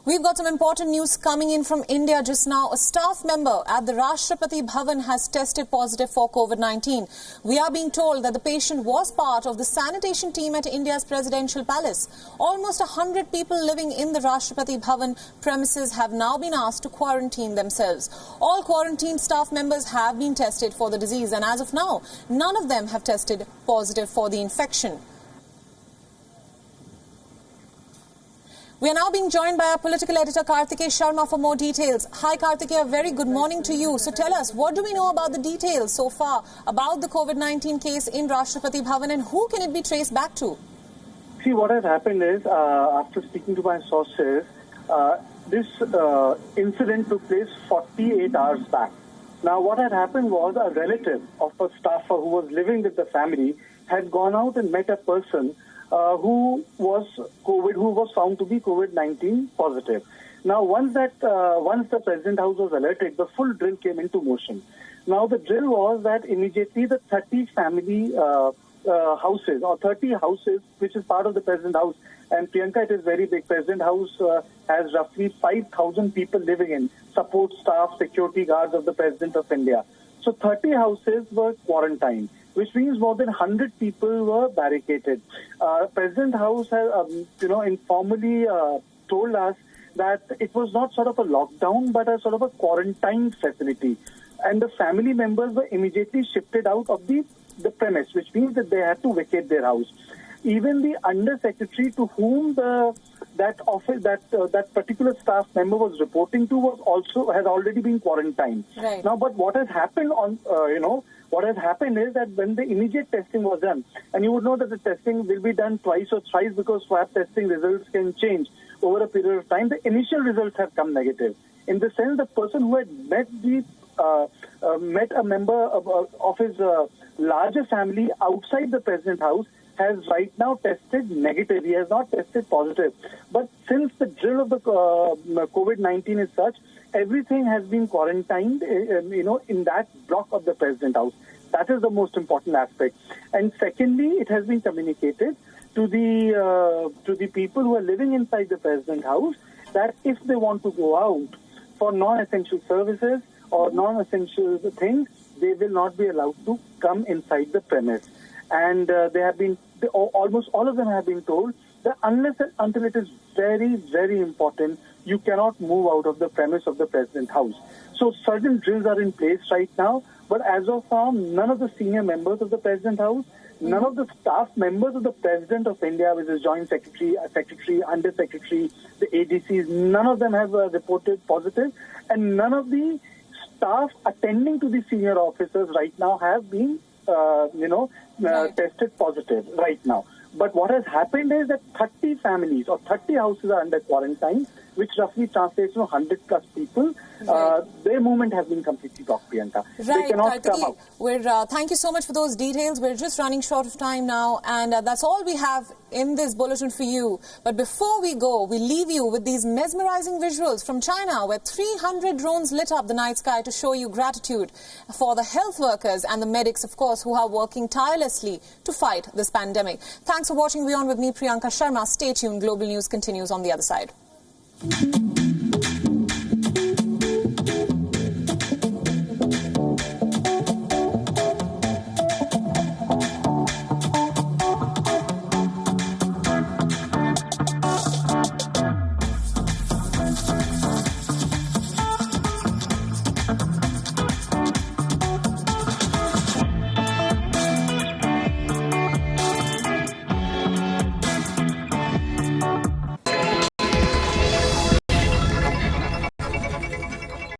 We've got some important news coming in from India just now. A staff member at the Rashtrapati Bhavan has tested positive for COVID-19. We are being told that the patient was part of the sanitation team at India's presidential palace. Almost 100 people living in the Rashtrapati Bhavan premises have now been asked to quarantine themselves. All quarantined staff members have been tested for the disease, and as of now, none of them have tested positive for the infection. We are now being joined by our political editor Karthikeya Sharma for more details. Hi Karthikeya, very good morning to you. So tell us, what do we know about the details so far about the COVID-19 case in Rashtrapati Bhavan, and who can it be traced back to? See, what has happened is, after speaking to my sources, this incident took place 48 hours back. Now, what had happened was a relative of a staffer who was living with the family had gone out and met a person who was found to be COVID-19 positive. Now, once the President House was alerted, the full drill came into motion. Now, the drill was that immediately the 30 family houses, or 30 houses, which is part of the President House, and Priyanka, it is very big. President House has roughly 5,000 people living in, support staff, security guards of the President of India. So 30 houses were quarantined, which means more than 100 people were barricaded. President House has, informally told us that it was not sort of a lockdown, but a sort of a quarantine facility. And the family members were immediately shifted out of the premise, which means that they had to vacate their house. Even the undersecretary to whom that particular staff member was reporting to has already been quarantined. Right. Now, but what has happened what has happened is that when the immediate testing was done, and you would know that the testing will be done twice or thrice because swab testing results can change over a period of time, the initial results have come negative. In the sense, the person who had met a member of his larger family outside the President House has right now tested negative. He has not tested positive. But since the drill of the COVID-19 is such, everything has been quarantined, in that block of the President House. That is the most important aspect. And secondly, it has been communicated to the people who are living inside the President House that if they want to go out for non-essential services or non-essential things, they will not be allowed to come inside the premise. And almost all of them have been told that unless and until it is very, very important, you cannot move out of the premise of the President House. So certain drills are in place right now, but as of now, none of the senior members of the President House, none of the staff members of the President of India, which is Joint Secretary, Secretary, Undersecretary, the ADCs, none of them have reported positive, and none of the staff attending to the senior officers right now have been tested positive right now. But what has happened is that 30 families or 30 houses are under quarantine, which roughly translates to 100 plus people. Right. Their movement has been completely blocked, Priyanka. Right, they cannot come out. Thank you so much for those details. We're just running short of time now, and that's all we have in this bulletin for you. But before we go, we leave you with these mesmerizing visuals from China, where 300 drones lit up the night sky to show you gratitude for the health workers and the medics, of course, who are working tirelessly to fight this pandemic. Thanks for watching WION with me, Priyanka Sharma. Stay tuned. Global News continues on the other side.